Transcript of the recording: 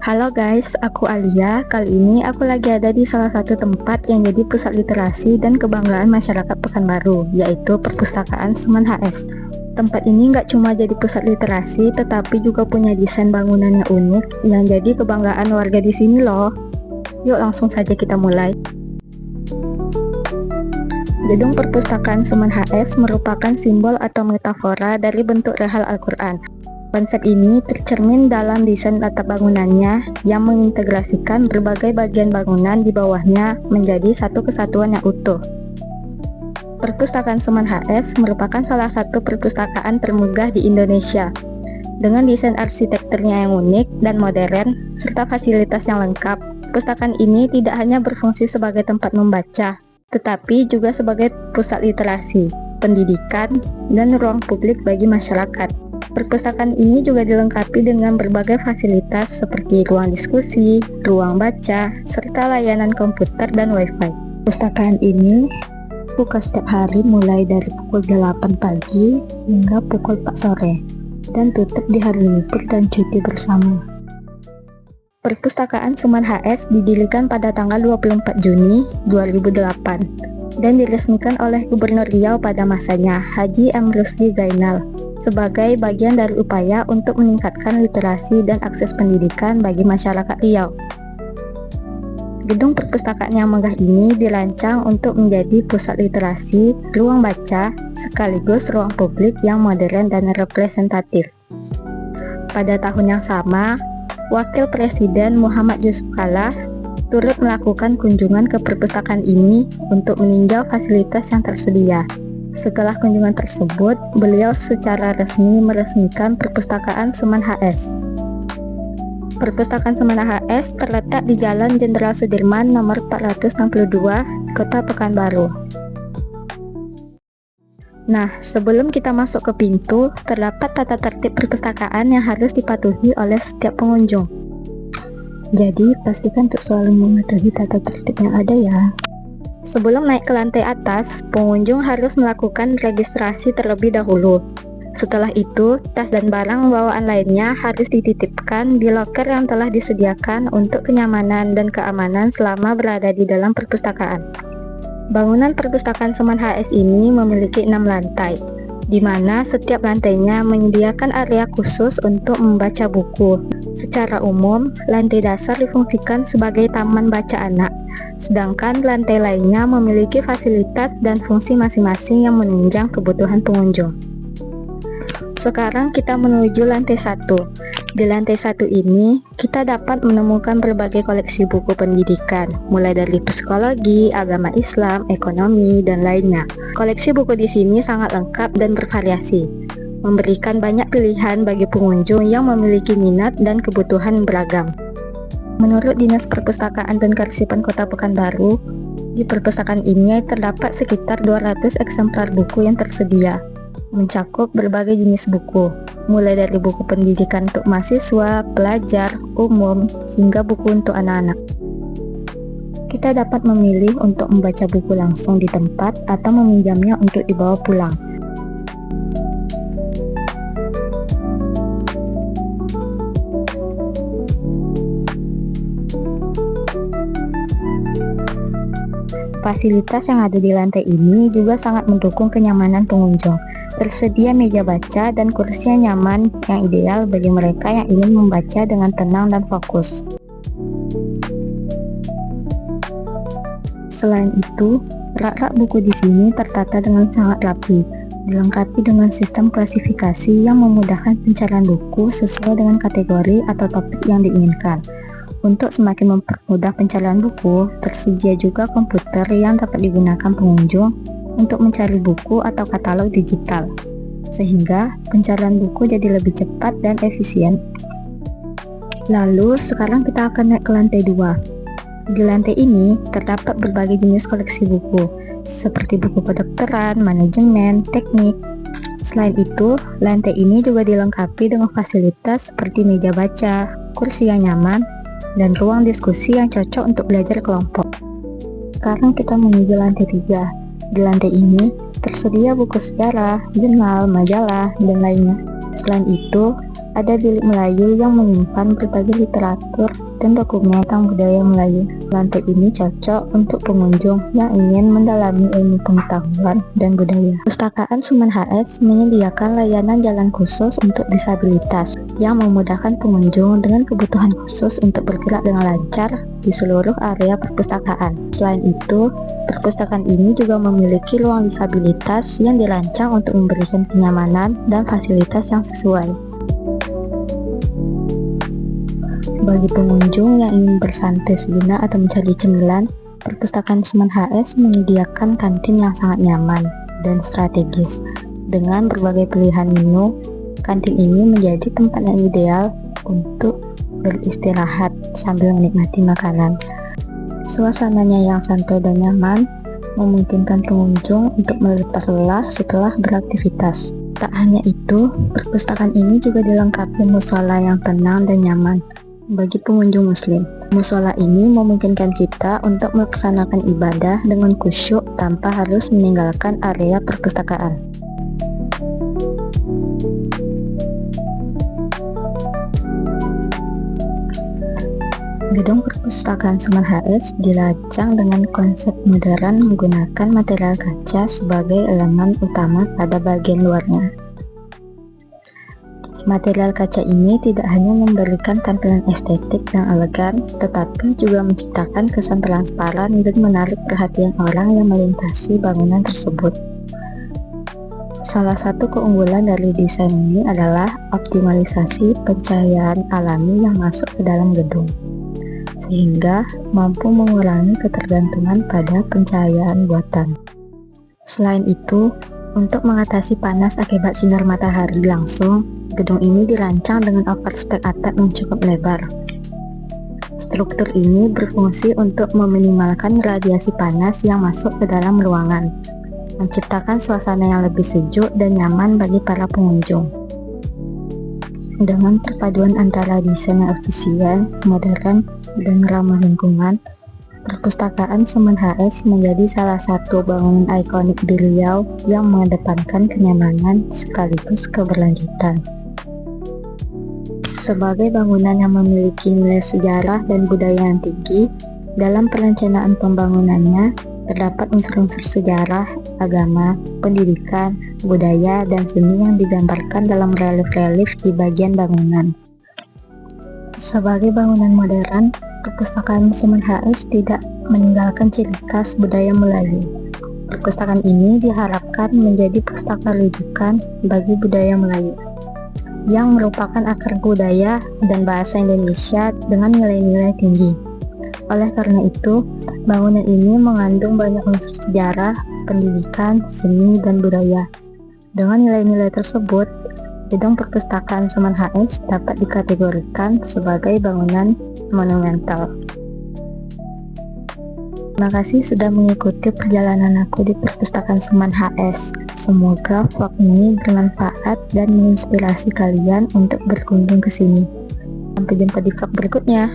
Halo guys, aku Alia. Kali ini aku lagi ada di salah satu tempat yang jadi pusat literasi dan kebanggaan masyarakat Pekanbaru, yaitu Perpustakaan Semen HS. Tempat ini nggak cuma jadi pusat literasi, tetapi juga punya desain bangunannya unik yang jadi kebanggaan warga di sini loh. Yuk langsung saja kita mulai. Gedung Perpustakaan Semen HS merupakan simbol atau metafora dari bentuk rehal Al-Quran. Konsep ini tercermin dalam desain atap bangunannya yang mengintegrasikan berbagai bagian bangunan di bawahnya menjadi satu kesatuan yang utuh. Perpustakaan Semen HS merupakan salah satu perpustakaan termegah di Indonesia. Dengan desain arsitekturnya yang unik dan modern, serta fasilitas yang lengkap, perpustakaan ini tidak hanya berfungsi sebagai tempat membaca, tetapi juga sebagai pusat literasi, pendidikan, dan ruang publik bagi masyarakat. Perpustakaan ini juga dilengkapi dengan berbagai fasilitas seperti ruang diskusi, ruang baca, serta layanan komputer dan wifi. Perpustakaan ini buka setiap hari mulai dari pukul 8 pagi hingga pukul 4 sore dan tutup di hari libur dan cuti bersama. Perpustakaan Semen HS didirikan pada tanggal 24 Juni 2008 dan diresmikan oleh Gubernur Riau pada masanya, Haji M. Rusdi Zainal, sebagai bagian dari upaya untuk meningkatkan literasi dan akses pendidikan bagi masyarakat Riau. Gedung perpustakaan yang megah ini dirancang untuk menjadi pusat literasi, ruang baca, sekaligus ruang publik yang modern dan representatif. Pada tahun yang sama, Wakil Presiden Muhammad Yusuf Kalla turut melakukan kunjungan ke perpustakaan ini untuk meninjau fasilitas yang tersedia. Setelah kunjungan tersebut, beliau secara resmi meresmikan Perpustakaan Semen HS. Perpustakaan Semen HS terletak di Jalan Jenderal Sudirman nomor 462, Kota Pekanbaru. Nah, sebelum kita masuk ke pintu, terdapat tata tertib perpustakaan yang harus dipatuhi oleh setiap pengunjung. Jadi, pastikan untuk selalu mematuhi tata tertib yang ada ya. Sebelum naik ke lantai atas, pengunjung harus melakukan registrasi terlebih dahulu. Setelah itu, tas dan barang bawaan lainnya harus dititipkan di loker yang telah disediakan untuk kenyamanan dan keamanan selama berada di dalam perpustakaan. Bangunan Perpustakaan Semen HS ini memiliki 6 lantai, di mana setiap lantainya menyediakan area khusus untuk membaca buku. Secara umum, lantai dasar difungsikan sebagai taman baca anak, sedangkan lantai lainnya memiliki fasilitas dan fungsi masing-masing yang menunjang kebutuhan pengunjung. Sekarang kita menuju lantai 1. Di lantai 1 ini, kita dapat menemukan berbagai koleksi buku pendidikan, mulai dari psikologi, agama Islam, ekonomi, dan lainnya. Koleksi buku di sini sangat lengkap dan bervariasi, memberikan banyak pilihan bagi pengunjung yang memiliki minat dan kebutuhan beragam. Menurut Dinas Perpustakaan dan Kearsipan Kota Pekanbaru, di perpustakaan ini terdapat sekitar 200 eksemplar buku yang tersedia, mencakup berbagai jenis buku, mulai dari buku pendidikan untuk mahasiswa, pelajar, umum, hingga buku untuk anak-anak. Kita dapat memilih untuk membaca buku langsung di tempat atau meminjamnya untuk dibawa pulang. Fasilitas yang ada di lantai ini juga sangat mendukung kenyamanan pengunjung. Tersedia meja baca dan kursi yang nyaman yang ideal bagi mereka yang ingin membaca dengan tenang dan fokus. Selain itu, rak-rak buku di sini tertata dengan sangat rapi, dilengkapi dengan sistem klasifikasi yang memudahkan pencarian buku sesuai dengan kategori atau topik yang diinginkan. Untuk semakin mempermudah pencarian buku, tersedia juga komputer yang dapat digunakan pengunjung untuk mencari buku atau katalog digital, sehingga pencarian buku jadi lebih cepat dan efisien. Lalu, sekarang kita akan naik ke lantai 2. Di lantai ini, terdapat berbagai jenis koleksi buku, seperti buku kedokteran, manajemen, teknik. Selain itu, lantai ini juga dilengkapi dengan fasilitas seperti meja baca, kursi yang nyaman, dan ruang diskusi yang cocok untuk belajar kelompok. Sekarang kita menuju lantai 3. Di lantai ini tersedia buku sejarah, jurnal, majalah, dan lainnya. Selain itu, ada bilik Melayu yang menyimpan berbagai literatur dan dokumen tentang budaya Melayu. Lantai ini cocok untuk pengunjung yang ingin mendalami ilmu pengetahuan dan budaya. Perpustakaan Suman HS menyediakan layanan jalan khusus untuk disabilitas yang memudahkan pengunjung dengan kebutuhan khusus untuk bergerak dengan lancar di seluruh area perpustakaan. Selain itu, perpustakaan ini juga memiliki ruang disabilitas yang dirancang untuk memberikan kenyamanan dan fasilitas yang sesuai. Bagi pengunjung yang ingin bersantai sejenak atau mencari cemilan, perpustakaan Suman HS menyediakan kantin yang sangat nyaman dan strategis. Dengan berbagai pilihan menu, kantin ini menjadi tempat yang ideal untuk beristirahat sambil menikmati makanan. Suasananya yang santai dan nyaman memungkinkan pengunjung untuk melepas lelah setelah beraktivitas. Tak hanya itu, perpustakaan ini juga dilengkapi musola yang tenang dan nyaman bagi pengunjung muslim. Musola ini memungkinkan kita untuk melaksanakan ibadah dengan khusyuk tanpa harus meninggalkan area perpustakaan. Gedung perpustakaan Suman HS dirancang dengan konsep modern menggunakan material kaca sebagai elemen utama pada bagian luarnya. Material kaca ini tidak hanya memberikan tampilan estetik yang elegan, tetapi juga menciptakan kesan transparan dan menarik perhatian orang yang melintasi bangunan tersebut. Salah satu keunggulan dari desain ini adalah optimalisasi pencahayaan alami yang masuk ke dalam gedung, sehingga mampu mengurangi ketergantungan pada pencahayaan buatan. Selain itu, untuk mengatasi panas akibat sinar matahari langsung, gedung ini dirancang dengan overstack atap yang cukup lebar. Struktur ini berfungsi untuk meminimalkan radiasi panas yang masuk ke dalam ruangan, menciptakan suasana yang lebih sejuk dan nyaman bagi para pengunjung. Dengan perpaduan antara desain yang efisien, modern, dan ramah lingkungan, perpustakaan Suman HS menjadi salah satu bangunan ikonik di Riau yang mengedepankan kenyamanan sekaligus keberlanjutan. Sebagai bangunan yang memiliki nilai sejarah dan budaya yang tinggi, dalam perencanaan pembangunannya terdapat unsur-unsur sejarah, agama, pendidikan, budaya, dan seni yang digambarkan dalam relief-relief di bagian bangunan. Sebagai bangunan modern, perpustakaan Suman HS tidak meninggalkan ciri khas budaya Melayu. Perpustakaan ini diharapkan menjadi pustaka rujukan bagi budaya Melayu, yang merupakan akar budaya dan bahasa Indonesia dengan nilai-nilai tinggi. Oleh karena itu, bangunan ini mengandung banyak unsur sejarah, pendidikan, seni, dan budaya. Dengan nilai-nilai tersebut, gedung perpustakaan Suman HS dapat dikategorikan sebagai bangunan monumental. Terima kasih sudah mengikuti perjalanan aku di perpustakaan Suman HS. Semoga vlog ini bermanfaat dan menginspirasi kalian untuk berkunjung ke sini. Sampai jumpa di vlog berikutnya.